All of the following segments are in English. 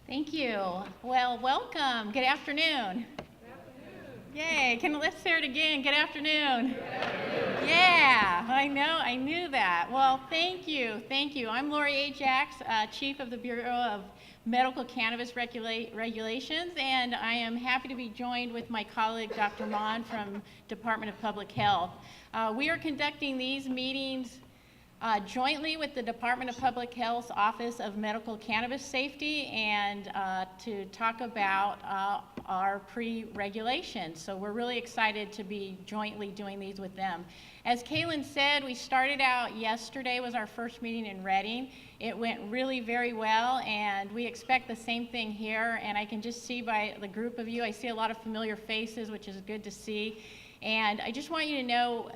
Thank you. Well, welcome. Good afternoon. Yay. Let's hear it again. Good afternoon. Yeah, I knew that. Well, thank you. I'm Lori Ajax, Chief of the Bureau of Medical Cannabis Regulations, and I am happy to be joined with my colleague, Dr. Mon from Department of Public Health. We are conducting these meetings jointly with the Department of Public Health's Office of Medical Cannabis Safety and to talk about our pre-regulations. So we're really excited to be jointly doing these with them. As Kaylin said, we started out yesterday, was our first meeting in Reading. It went really very well, and we expect the same thing here. And I can just see by the group of you, I see a lot of familiar faces, which is good to see. And I just want you to know,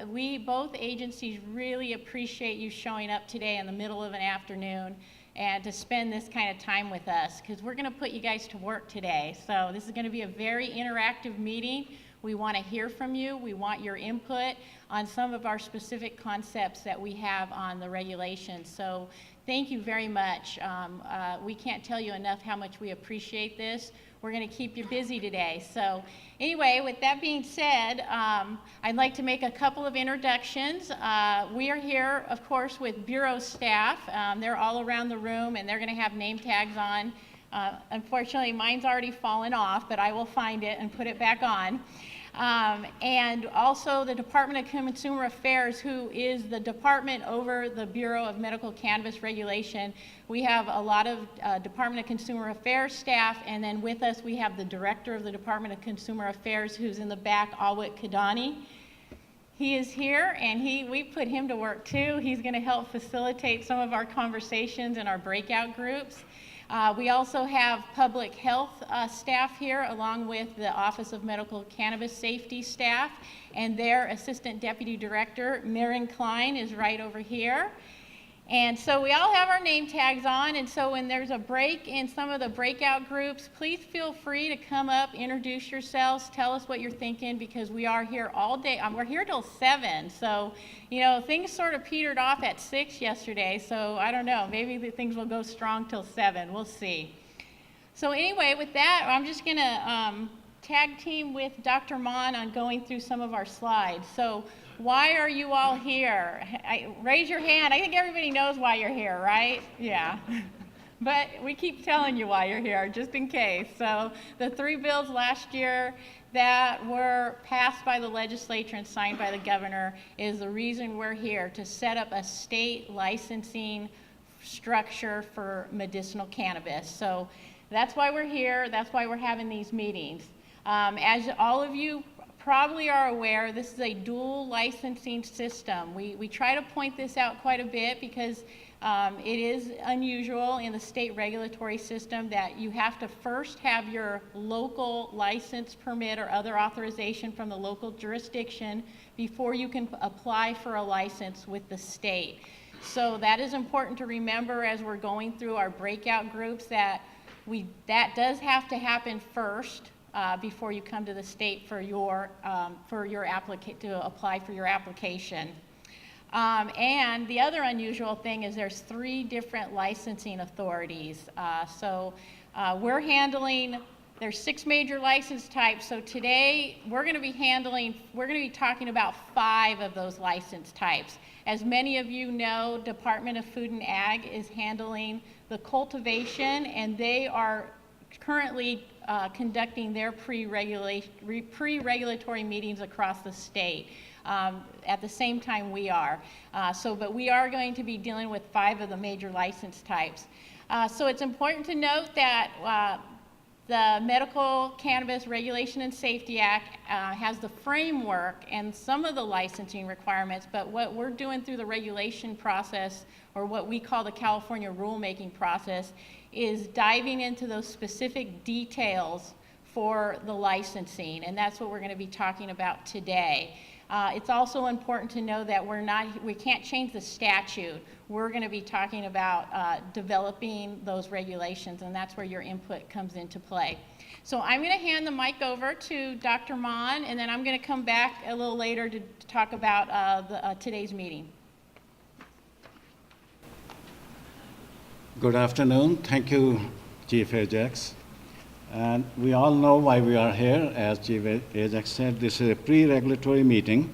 both agencies really appreciate you showing up today in the middle of an afternoon and to spend this kind of time with us, because we're going to put you guys to work today. So this is going to be a very interactive meeting. We want to hear from you. We want your input on some of our specific concepts that we have on the regulations. So thank you very much. We can't tell you enough how much we appreciate this. We're going to keep you busy today. So anyway, with that being said, I'd like to make a couple of introductions. We are here, of course, with Bureau staff. They're all around the room, and they're going to have name tags on. Unfortunately, mine's already fallen off, but I will find it and put it back on. And also the Department of Consumer Affairs, who is the department over the Bureau of Medical Cannabis Regulation. We have a lot of Department of Consumer Affairs staff, and then with us we have the Director of the Department of Consumer Affairs, who's in the back, Alwit Kadani. He is here, and we put him to work too. He's going to help facilitate some of our conversations in our breakout groups. We also have public health staff here, along with the Office of Medical Cannabis Safety staff, and their Assistant Deputy Director, Maren Klein, is right over here. And so we all have our name tags on, and so when there's a break in some of the breakout groups, please feel free to come up, introduce yourselves, tell us what you're thinking, because we are here all day. We're here till 7, so things sort of petered off at 6 yesterday, so I don't know, maybe things will go strong till 7, we'll see. So anyway, with that, I'm just gonna tag team with Dr. Mon on going through some of our slides. So why are you all here? Raise your hand. I think everybody knows why you're here, right? Yeah. But we keep telling you why you're here, just in case. So the 3 bills last year that were passed by the legislature and signed by the governor is the reason we're here, to set up a state licensing structure for medicinal cannabis. So that's why we're here. That's why we're having these meetings. As all of you probably are aware, this is a dual licensing system. We try to point this out quite a bit because it is unusual in the state regulatory system that you have to first have your local license permit or other authorization from the local jurisdiction before you can apply for a license with the state. So that is important to remember as we're going through our breakout groups, that does have to happen first. Before you come to the state to apply for your application. And the other unusual thing is there's 3 different licensing authorities. There's 6 major license types. So today we're going to be talking about 5 of those license types. As many of you know, Department of Food and Ag is handling the cultivation, and they are currently conducting their pre-regulatory meetings across the state at the same time we are. But we are going to be dealing with 5 of the major license types. So it's important to note that the Medical Cannabis Regulation and Safety Act has the framework and some of the licensing requirements, but what we're doing through the regulation process, or what we call the California rulemaking process, is diving into those specific details for the licensing, and that's what we're going to be talking about today. It's also important to know that we can't change the statute. We're going to be talking about developing those regulations, and that's where your input comes into play. So I'm going to hand the mic over to Dr. Mon, and then I'm going to come back a little later to talk about today's meeting. Good afternoon. Thank you, Chief Ajax. And we all know why we are here. As Chief Ajax said, this is a pre-regulatory meeting.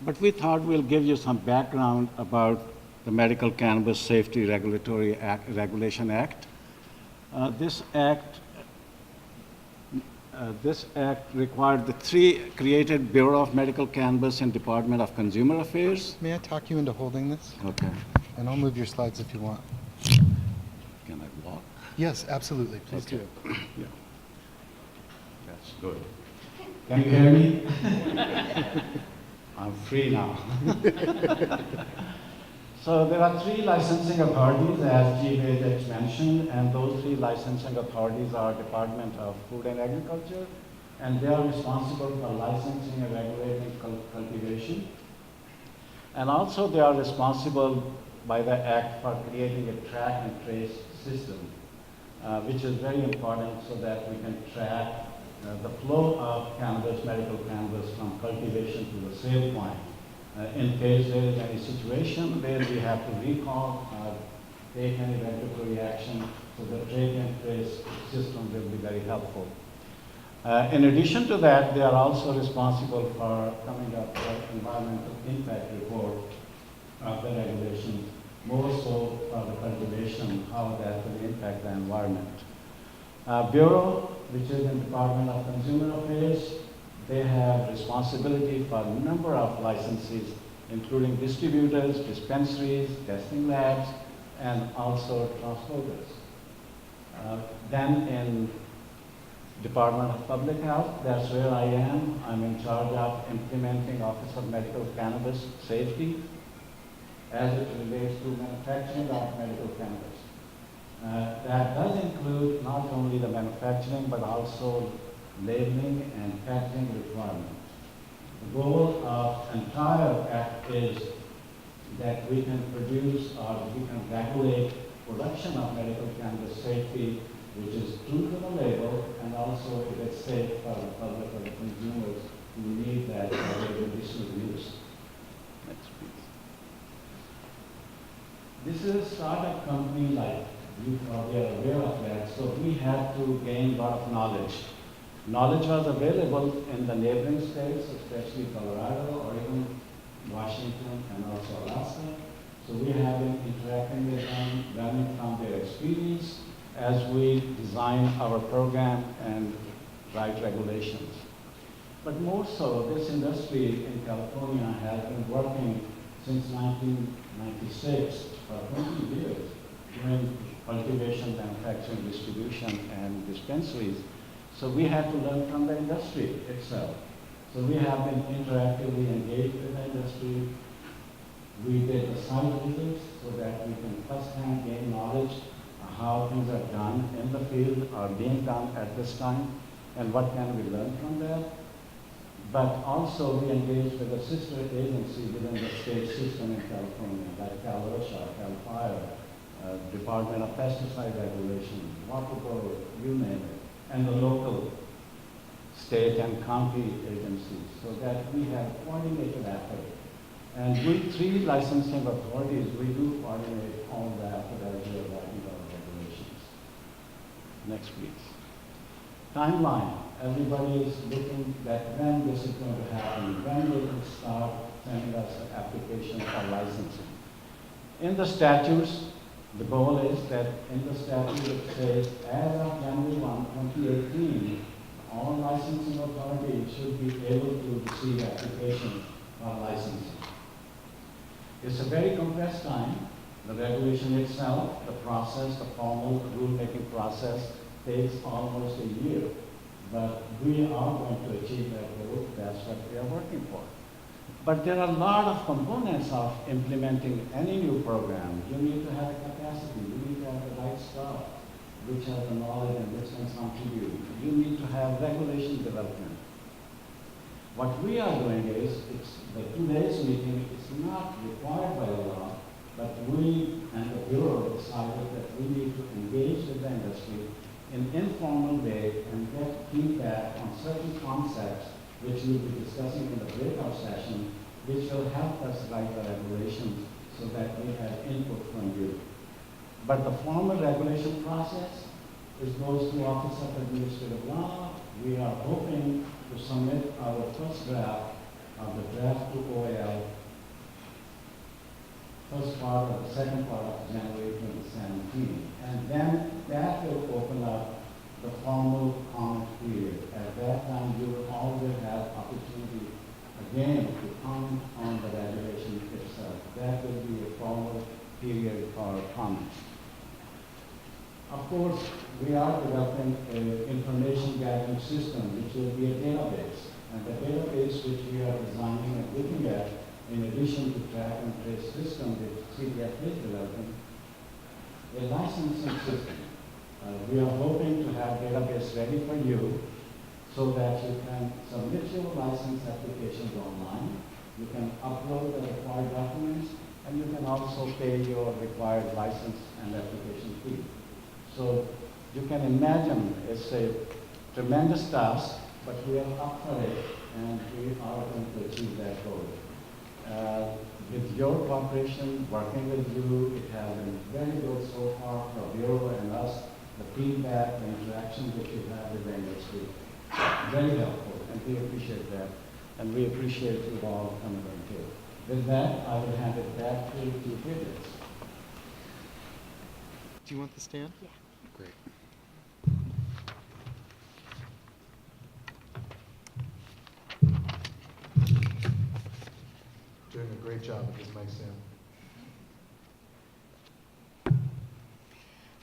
But we thought we'll give you some background about the Medical Cannabis Safety Regulation Act. This act required the three created Bureau of Medical Cannabis and Department of Consumer Affairs. May I talk you into holding this? Okay. And I'll move your slides if you want. Can I walk? Yes, absolutely. Please Okay. do. Yeah. That's good. Can you hear me? I'm free now. So there are three licensing authorities, as Chief Ajax mentioned, and those three licensing authorities are Department of Food and Agriculture, and they are responsible for licensing and regulating cultivation. And also they are responsible by the Act for creating a track and trace system, which is very important so that we can track the flow of cannabis, medical cannabis, from cultivation to the sale point. In case there is any situation where we have to recall or take any regulatory action, so the track and trace system will be very helpful. In addition to that, they are also responsible for coming up with environmental impact report of the regulations, more so for the cultivation, how that will impact the environment. Bureau, which is in Department of Consumer Affairs, they have responsibility for a number of licenses, including distributors, dispensaries, testing labs, and also transporters. Then in Department of Public Health, that's where I am. I'm in charge of implementing Office of Medical Cannabis Safety as it relates to manufacturing of medical cannabis. That does include not only the manufacturing, but also labeling and packaging requirements. The goal of entire act is that we can produce or we can regulate production of medical cannabis safety, which is true to the label, and also if it's safe for the public or the consumers who need that for their medicinal use. Next, please. This is a startup company, like you probably are aware of that, so we had to gain a lot of knowledge. Knowledge was available in the neighboring states, especially Colorado, Oregon, Washington, and also Alaska. So we have been interacting with them, learning from their experience as we design our program and write regulations. But more so, this industry in California has been working since 1996 for 20 years doing cultivation, manufacturing, distribution, and dispensaries. So we had to learn from the industry itself. So we have been interactively engaged with the industry. We did the site visits so that we can firsthand gain knowledge of how things are done in the field or being done at this time, and what can we learn from that. But also we engaged with a sister agency within the state system in California, like Cal OSHA, Cal Fire, Department of Pesticide Regulation, Water Board, you name it, and the local state and county agencies, so that we have coordinated effort. And we three licensing authorities, we do coordinate all the effort as we are writing our regulations. Next, please. Timeline. Everybody is looking at when this is going to happen, when they can start sending us an application for licensing. In the statutes, the goal is that in the statute it says, as of January 1, 2018, all licensing authorities should be able to receive applications for licensing. It's a very compressed time. The regulation itself, the process, the formal rulemaking process takes almost a year. But we are going to achieve that goal. That's what we are working for. But there are a lot of components of implementing any new program. You need to have a capacity. You need to have the right staff, which has the knowledge and which can contribute. You need to have regulation development. What we are doing is, today's meeting is not required by the law, but we and the Bureau decided that we need to engage with the industry in an informal way and get feedback on certain concepts which we'll be discussing in the breakout session, which will help us write the regulations so that we have input from you. But the formal regulation process goes to Office of Administrative Law. We are hoping to submit our first draft of the draft to OL first part or the second part of January 2017. And then that will open up the formal comment period. At that time, you will always have opportunity again to comment on the regulation itself. That will be a formal period for comments. Of course, we are developing an information gathering system, which will be a database. And the database which we are designing and looking at, in addition to track and trace system that CDF is developing, a licensing system. We are hoping to have database ready for you so that you can submit your license applications online. You can upload the required documents, and you can also pay your required license and application fee. So you can imagine it's a tremendous task, but we are up for it, and we are going to achieve that goal. With your cooperation, working with you, it has been very good so far for Bureau and us. The feedback, the interaction that you have with the industry, very helpful, and we appreciate that. And we appreciate you all coming in here. With that, I will hand it back to Felix. Do you want the stand? Yeah. Great. Doing a great job with this mic stand.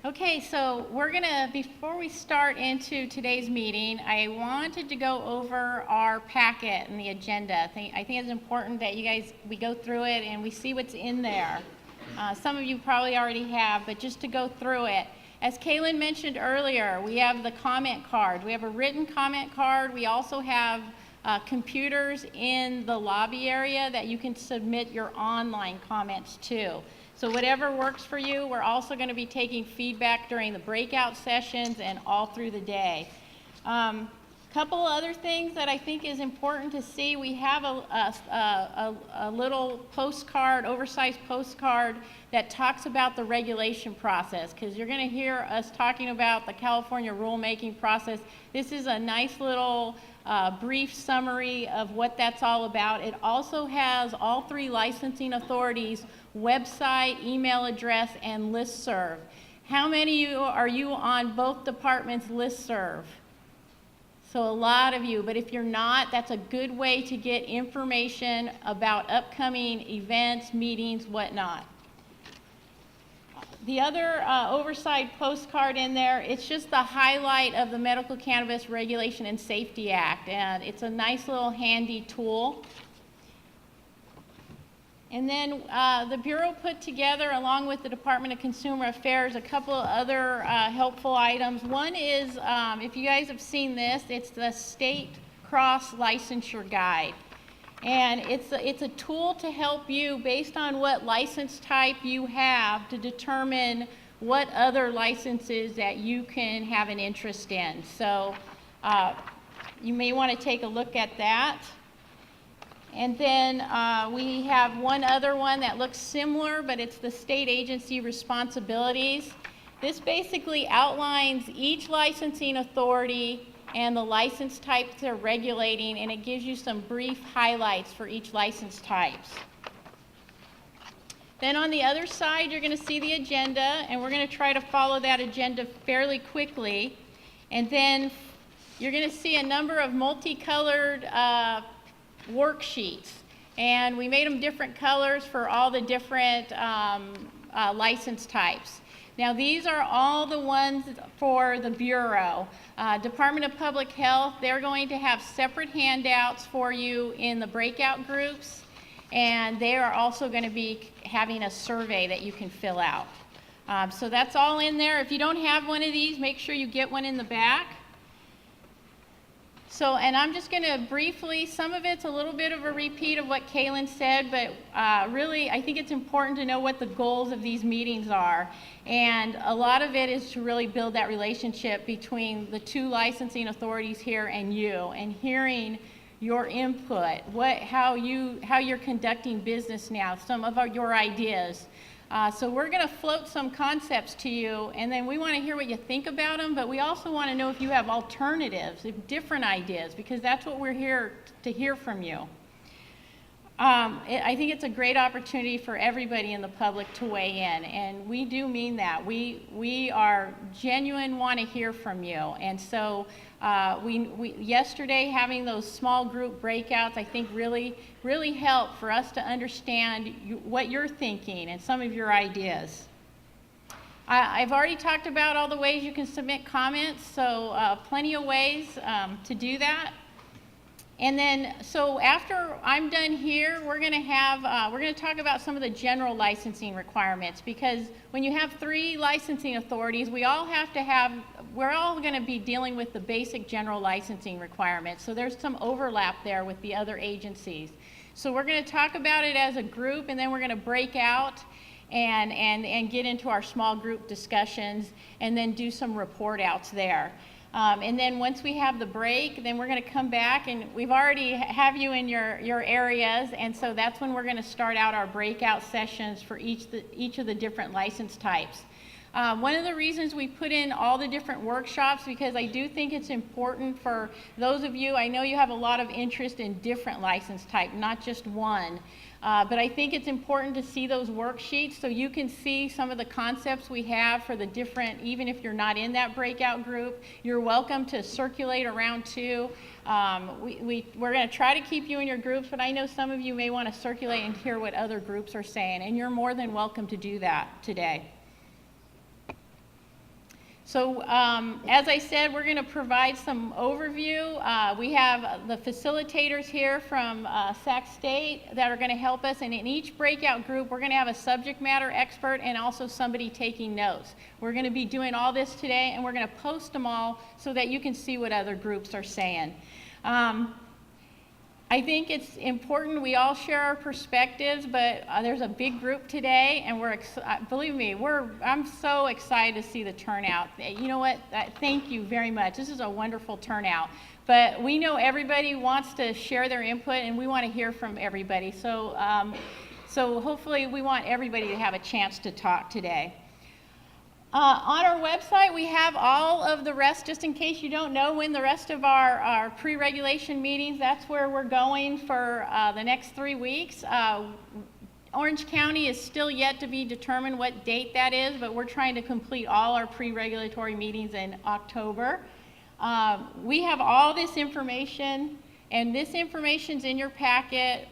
Okay, so we're gonna, before we start into today's meeting, I wanted to go over our packet and the agenda. I think it's important that you guys, we go through it and we see what's in there. Some of you probably already have, but just to go through it. As Kaylin mentioned earlier, we have the comment card. We have a written comment card. We also have computers in the lobby area that you can submit your online comments to. So whatever works for you. We're also going to be taking feedback during the breakout sessions and all through the day. Couple other things that I think is important to see. We have a little postcard, oversized postcard that talks about the regulation process, because you're going to hear us talking about the California rulemaking process. This is a nice little brief summary of what that's all about. It also has all three licensing authorities' website, email address, and listserv. How many of you are on both departments' listserv? So a lot of you, but if you're not, that's a good way to get information about upcoming events, meetings, whatnot. The other oversight postcard in there, it's just the highlight of the Medical Cannabis Regulation and Safety Act, and it's a nice little handy tool. And then the Bureau put together, along with the Department of Consumer Affairs, a couple of other helpful items. One is, if you guys have seen this, it's the State Cross Licensure Guide. And it's a tool to help you, based on what license type you have, to determine what other licenses that you can have an interest in. So you may want to take a look at that. And then we have one other one that looks similar, but it's the state agency responsibilities. This basically outlines each licensing authority and the license types they're regulating, and it gives you some brief highlights for each license types. Then on the other side, you're going to see the agenda, and we're going to try to follow that agenda fairly quickly. And then you're going to see a number of multicolored worksheets, and we made them different colors for all the different license types. Now these are all the ones for the Bureau. Department of Public Health, they're going to have separate handouts for you in the breakout groups, and they are also going to be having a survey that you can fill out. So that's all in there. If you don't have one of these, make sure you get one in the back. So, and I'm just going to briefly, some of it's a little bit of a repeat of what Kaylin said, but really I think it's important to know what the goals of these meetings are. And a lot of it is to really build that relationship between the two licensing authorities here and you, and hearing your input, how you're conducting business now, some of your ideas. So we're going to float some concepts to you, and then we want to hear what you think about them, but we also want to know if you have alternatives, if different ideas, because that's what we're here to hear from you. I think it's a great opportunity for everybody in the public to weigh in, and we do mean that. We are genuine, want to hear from you, and so yesterday having those small group breakouts, I think really helped for us to understand what you're thinking and some of your ideas. I've already talked about all the ways you can submit comments, so plenty of ways to do that. And then, so after I'm done here, we're going to talk about some of the general licensing requirements, because when you have 3 licensing authorities, we're all going to be dealing with the basic general licensing requirements. So there's some overlap there with the other agencies. So we're going to talk about it as a group, and then we're going to break out and get into our small group discussions, and then do some report outs there. And then once we have the break, then we're going to come back, and we've already have you in your areas, and so that's when we're going to start out our breakout sessions for each of the different license types. One of the reasons we put in all the different workshops, because I do think it's important for those of you, I know you have a lot of interest in different license type, not just one. But I think it's important to see those worksheets so you can see some of the concepts we have for the different, even if you're not in that breakout group, you're welcome to circulate around too. We're going to try to keep you in your groups, but I know some of you may want to circulate and hear what other groups are saying, and you're more than welcome to do that today. So as I said, we're going to provide some overview. We have the facilitators here from Sac State that are going to help us, and in each breakout group we're going to have a subject matter expert and also somebody taking notes. We're going to be doing all this today, and we're going to post them all so that you can see what other groups are saying. I think it's important we all share our perspectives, but there's a big group today, and believe me, I'm so excited to see the turnout. You know what? Thank you very much. This is a wonderful turnout. But we know everybody wants to share their input, and we want to hear from everybody. So hopefully we want everybody to have a chance to talk today. On our website, we have all of the rest, just in case you don't know when the rest of our pre-regulation meetings, that's where we're going for the next 3 weeks. Orange County is still yet to be determined what date that is, but we're trying to complete all our pre-regulatory meetings in October. We have all this information, and this information's in your packet.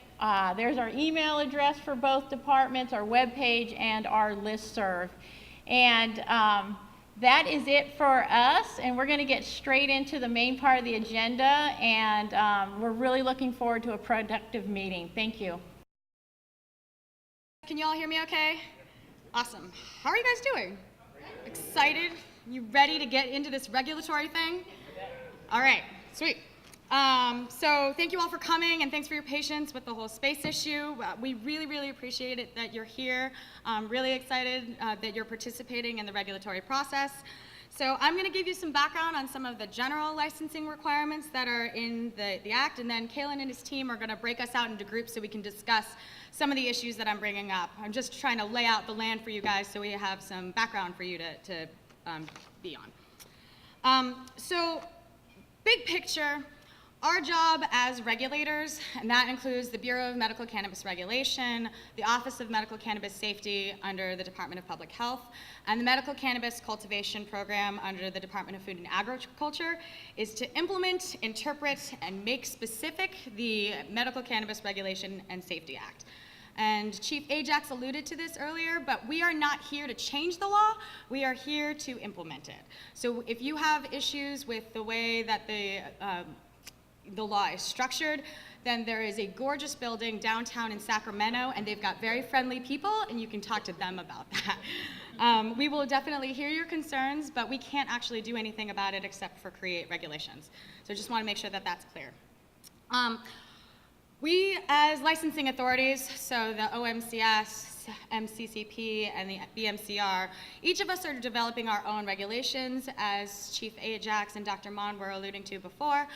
There's our email address for both departments, our webpage, and our listserv. And that is it for us, and we're going to get straight into the main part of the agenda, and we're really looking forward to a productive meeting. Thank you. Can you all hear me okay? Awesome. How are you guys doing? Excited? You ready to get into this regulatory thing? All right, sweet. So thank you all for coming, and thanks for your patience with the whole space issue. We really appreciate it that you're here. I'm really excited that you're participating in the regulatory process. So I'm going to give you some background on some of the general licensing requirements that are in the Act, and then Kalen and his team are going to break us out into groups so we can discuss some of the issues that I'm bringing up. I'm just trying to lay out the land for you guys so we have some background for you to be on. So big picture, our job as regulators, and that includes the Bureau of Medical Cannabis Regulation, the Office of Medical Cannabis Safety under the Department of Public Health, and the Medical Cannabis Cultivation Program under the Department of Food and Agriculture, is to implement, interpret, and make specific the Medical Cannabis Regulation and Safety Act. And Chief Ajax alluded to this earlier, but we are not here to change the law, we are here to implement it. So if you have issues with the way that the law is structured, then there is a gorgeous building downtown in Sacramento, and they've got very friendly people, and you can talk to them about that. We will definitely hear your concerns, but we can't actually do anything about it except for create regulations. So I just want to make sure that that's clear. We, as licensing authorities, so the OMCS, MCCP, and the BMCR, each of us are developing our own regulations, as Chief Ajax and Dr. Mon were alluding to before.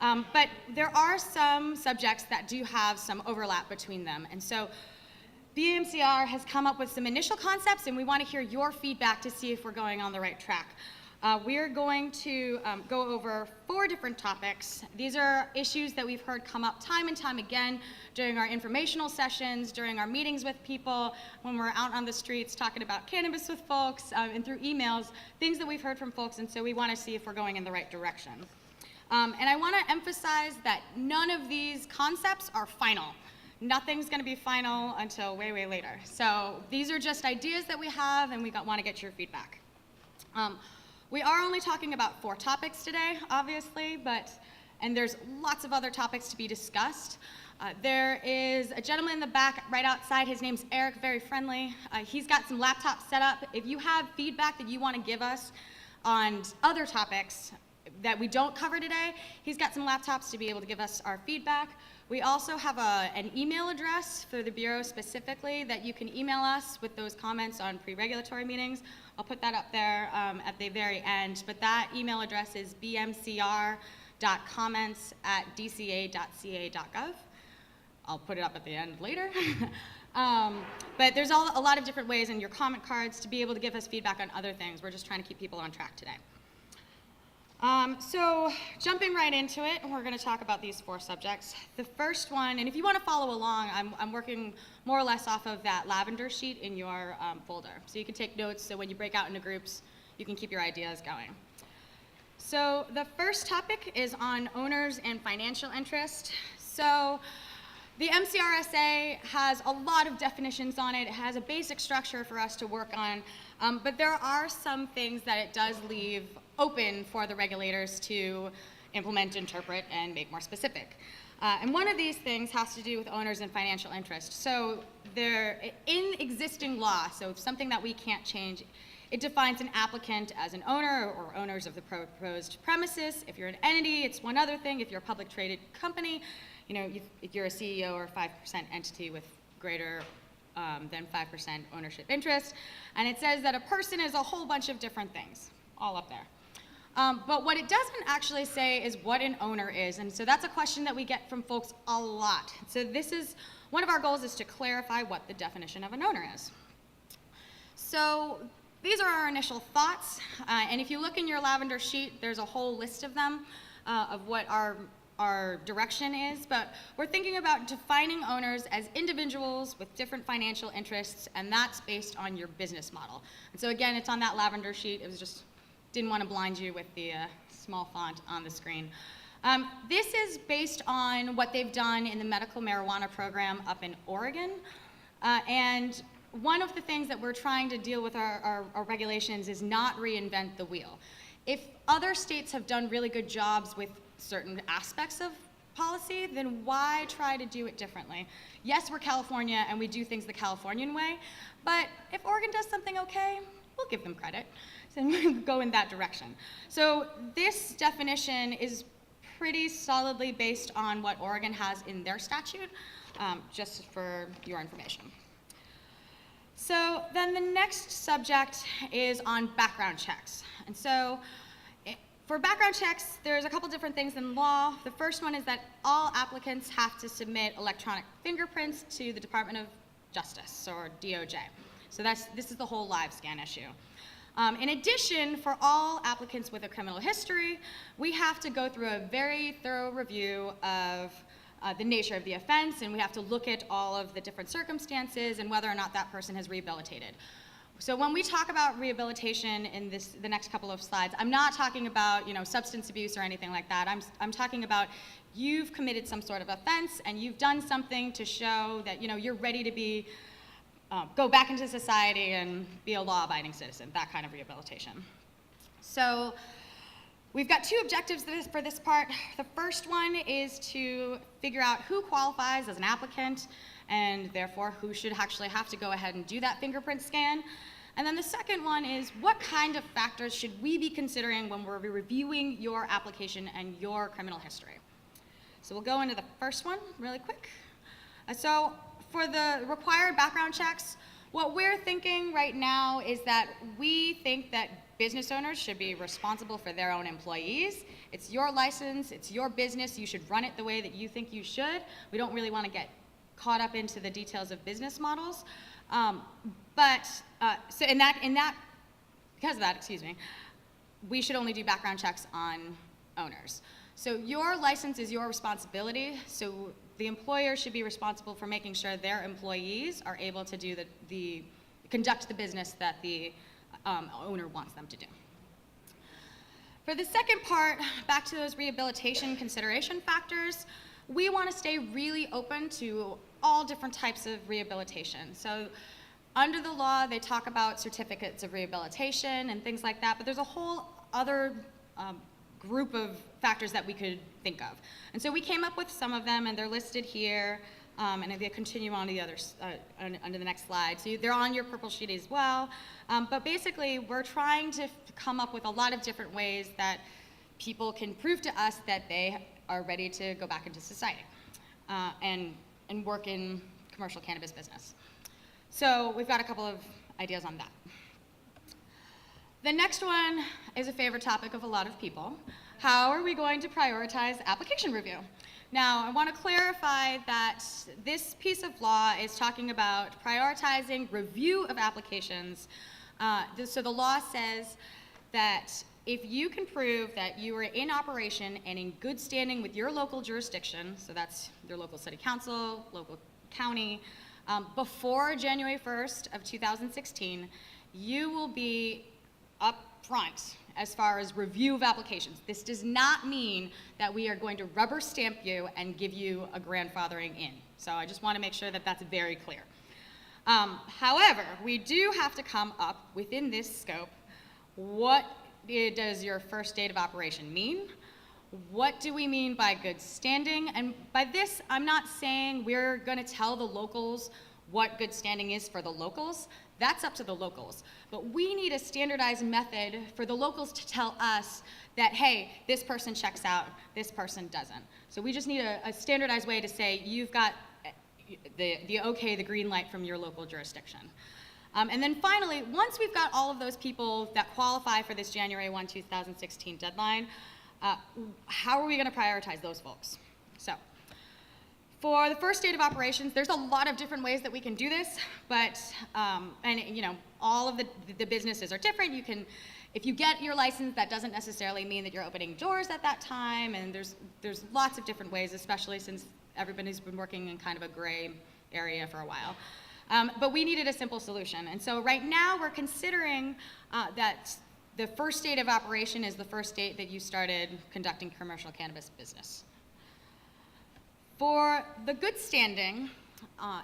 But there are some subjects that do have some overlap between them. And so BMCR has come up with some initial concepts, and we want to hear your feedback to see if we're going on the right track. We're going to go over 4 different topics. These are issues that we've heard come up time and time again during our informational sessions, during our meetings with people, when we're out on the streets talking about cannabis with folks, and through emails, things that we've heard from folks, and so we want to see if we're going in the right direction. And I want to emphasize that none of these concepts are final. Nothing's going to be final until way, way later. So these are just ideas that we have, and we want to get your feedback. We are only talking about 4 topics today, obviously, and there's lots of other topics to be discussed. There is a gentleman in the back right outside. His name's Eric, very friendly. He's got some laptops set up. If you have feedback that you want to give us on other topics that we don't cover today, he's got some laptops to be able to give us our feedback. We also have an email address for the Bureau specifically that you can email us with those comments on pre-regulatory meetings. I'll put that up there at the very end, but that email address is bmcr.comments@dca.ca.gov. I'll put it up at the end later. But there's a lot of different ways in your comment cards to be able to give us feedback on other things. We're just trying to keep people on track today. So jumping right into it, we're going to talk about these 4 subjects. The first one, and if you want to follow along, I'm working more or less off of that lavender sheet in your folder. So you can take notes, so when you break out into groups, you can keep your ideas going. So the first topic is on owners and financial interest. So the MCRSA has a lot of definitions on it. It has a basic structure for us to work on, but there are some things that it does leave open for the regulators to implement, interpret, and make more specific. And one of these things has to do with owners and financial interest. So they're in existing law, so something that we can't change, it defines an applicant as an owner or owners of the proposed premises. If you're an entity, it's one other thing. If you're a public traded company, if you're a CEO or a 5% entity with greater than 5% ownership interest. And it says that a person is a whole bunch of different things, all up there. But what it doesn't actually say is what an owner is, and so that's a question that we get from folks a lot. So one of our goals is to clarify what the definition of an owner is. So these are our initial thoughts, and if you look in your lavender sheet, there's a whole list of them, of what our direction is, but we're thinking about defining owners as individuals with different financial interests, and that's based on your business model. And so again, it's on that lavender sheet. It was just didn't want to blind you with the small font on the screen. This is based on what they've done in the medical marijuana program up in Oregon. And one of the things that we're trying to deal with our regulations is not reinvent the wheel. If other states have done really good jobs with certain aspects of policy, then why try to do it differently? Yes, we're California and we do things the Californian way, but if Oregon does something okay, we'll give them credit. And go in that direction. So this definition is pretty solidly based on what Oregon has in their statute, just for your information. So then the next subject is on background checks. And so for background checks, there's a couple different things in law. The first one is that all applicants have to submit electronic fingerprints to the Department of Justice, or DOJ. So this is the whole live scan issue. In addition, for all applicants with a criminal history, we have to go through a very thorough review of the nature of the offense, and we have to look at all of the different circumstances and whether or not that person has rehabilitated. So when we talk about rehabilitation in the next couple of slides, I'm not talking about substance abuse or anything like that. I'm talking about you've committed some sort of offense and you've done something to show that you're ready to go back into society and be a law-abiding citizen, that kind of rehabilitation. So we've got 2 objectives for this part. The first one is to figure out who qualifies as an applicant and therefore who should actually have to go ahead and do that fingerprint scan. And then the second one is what kind of factors should we be considering when we're reviewing your application and your criminal history. So we'll go into the first one really quick. So for the required background checks, what we're thinking right now is that we think that business owners should be responsible for their own employees. It's your license, it's your business, you should run it the way that you think you should. We don't really want to get caught up into the details of business models. So because of that, excuse me, we should only do background checks on owners. So your license is your responsibility, so the employer should be responsible for making sure their employees are able to do conduct the business that the owner wants them to do. For the second part, back to those rehabilitation consideration factors, we want to stay really open to all different types of rehabilitation. So under the law, they talk about certificates of rehabilitation and things like that, but there's a whole other group of factors that we could think of. And so we came up with some of them, and they're listed here, and they continue on to the others, under the next slide. So they're on your purple sheet as well. But basically, we're trying to come up with a lot of different ways that people can prove to us that they are ready to go back into society and work in commercial cannabis business. So we've got a couple of ideas on that. The next one is a favorite topic of a lot of people. How are we going to prioritize application review? Now, I want to clarify that this piece of law is talking about prioritizing review of applications. So the law says that if you can prove that you are in operation and in good standing with your local jurisdiction, so that's your local city council, local county, before January 1st of 2016, you will be up front as far as review of applications. This does not mean that we are going to rubber stamp you and give you a grandfathering in. So I just want to make sure that that's very clear. However, we do have to come up within this scope. What does your first date of operation mean? What do we mean by good standing? And by this, I'm not saying we're going to tell the locals what good standing is for the locals. That's up to the locals. But we need a standardized method for the locals to tell us that, hey, this person checks out, this person doesn't. So we just need a standardized way to say you've got the green light from your local jurisdiction. And then finally, once we've got all of those people that qualify for this January 1, 2016 deadline, how are we going to prioritize those folks? So for the first date of operations, there's a lot of different ways that we can do this, but, and you know, all of the businesses are different. You can, if you get your license, that doesn't necessarily mean that you're opening doors at that time, and there's lots of different ways, especially since everybody's been working in kind of a gray area for a while. But we needed a simple solution, and so right now we're considering that the first date of operation is the first date that you started conducting commercial cannabis business. For the good standing,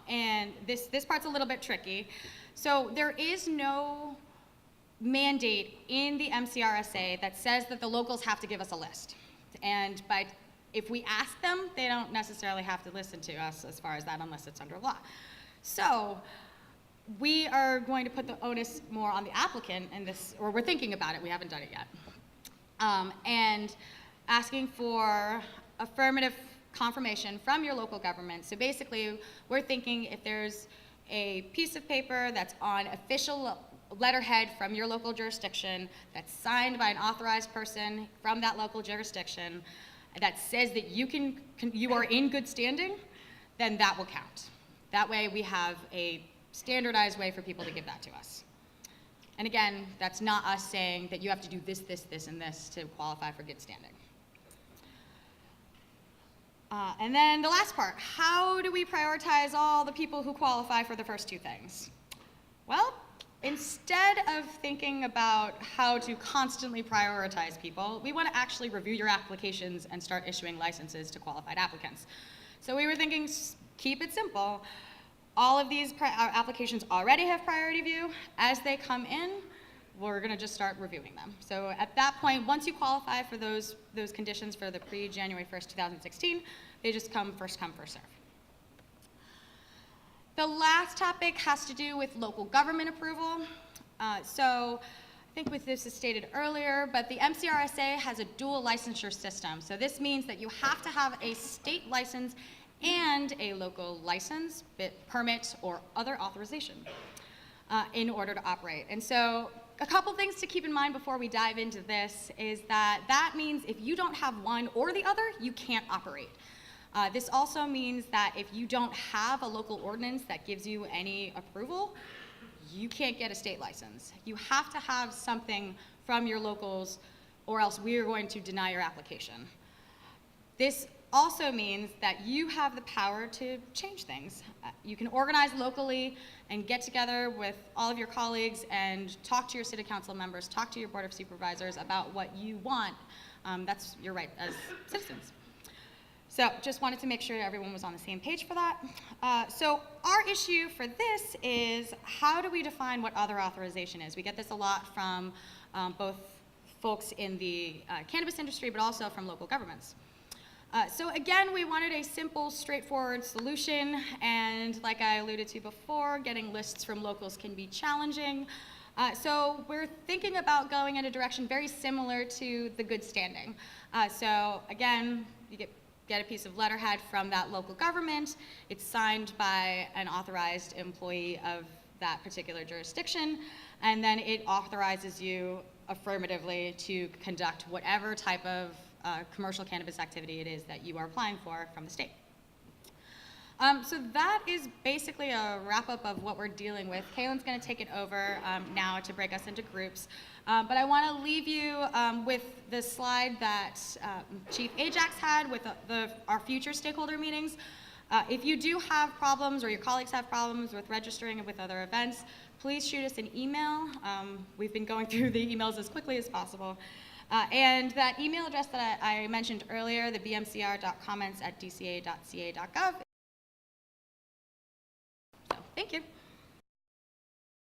and this part's a little bit tricky, so there is no mandate in the MCRSA that says that the locals have to give us a list. And if we ask them, they don't necessarily have to listen to us as far as that unless it's under law. So we are going to put the onus more on the applicant in this, or we're thinking about it, we haven't done it yet, and asking for affirmative confirmation from your local government. So basically, we're thinking if there's a piece of paper that's on official letterhead from your local jurisdiction that's signed by an authorized person from that local jurisdiction that says that you are in good standing, then that will count. That way we have a standardized way for people to give that to us. And again, that's not us saying that you have to do this, this, this, and this to qualify for good standing. And then the last part, how do we prioritize all the people who qualify for the first two things? Well, instead of thinking about how to constantly prioritize people, we want to actually review your applications and start issuing licenses to qualified applicants. So we were thinking, keep it simple. All of these applications already have priority view. As they come in, we're going to just start reviewing them. So at that point, once you qualify for those conditions for the pre-January 1st, 2016, they just come, first serve. The last topic has to do with local government approval. So I think this is stated earlier, but the MCRSA has a dual licensure system. So this means that you have to have a state license and a local license, permit, or other authorization in order to operate. And so a couple things to keep in mind before we dive into this is that means if you don't have one or the other, you can't operate. This also means that if you don't have a local ordinance that gives you any approval, you can't get a state license. You have to have something from your locals, or else we are going to deny your application. This also means that you have the power to change things. You can organize locally and get together with all of your colleagues and talk to your city council members, talk to your board of supervisors about what you want. That's your right as citizens. So just wanted to make sure everyone was on the same page for that. So our issue for this is, how do we define what other authorization is? We get this a lot from both folks in the cannabis industry, but also from local governments. So again, we wanted a simple, straightforward solution, and like I alluded to before, getting lists from locals can be challenging. So we're thinking about going in a direction very similar to the good standing. So again, you get a piece of letterhead from that local government. It's signed by an authorized employee of that particular jurisdiction, and then it authorizes you affirmatively to conduct whatever type of commercial cannabis activity it is that you are applying for from the state. So that is basically a wrap-up of what we're dealing with. Kaylin's going to take it over now to break us into groups. But I want to leave you with the slide that Chief Ajax had with our future stakeholder meetings. If you do have problems, or your colleagues have problems with registering and with other events, please shoot us an email. We've been going through the emails as quickly as possible. And that email address that I mentioned earlier, the bmcr.comments@dca.ca.gov,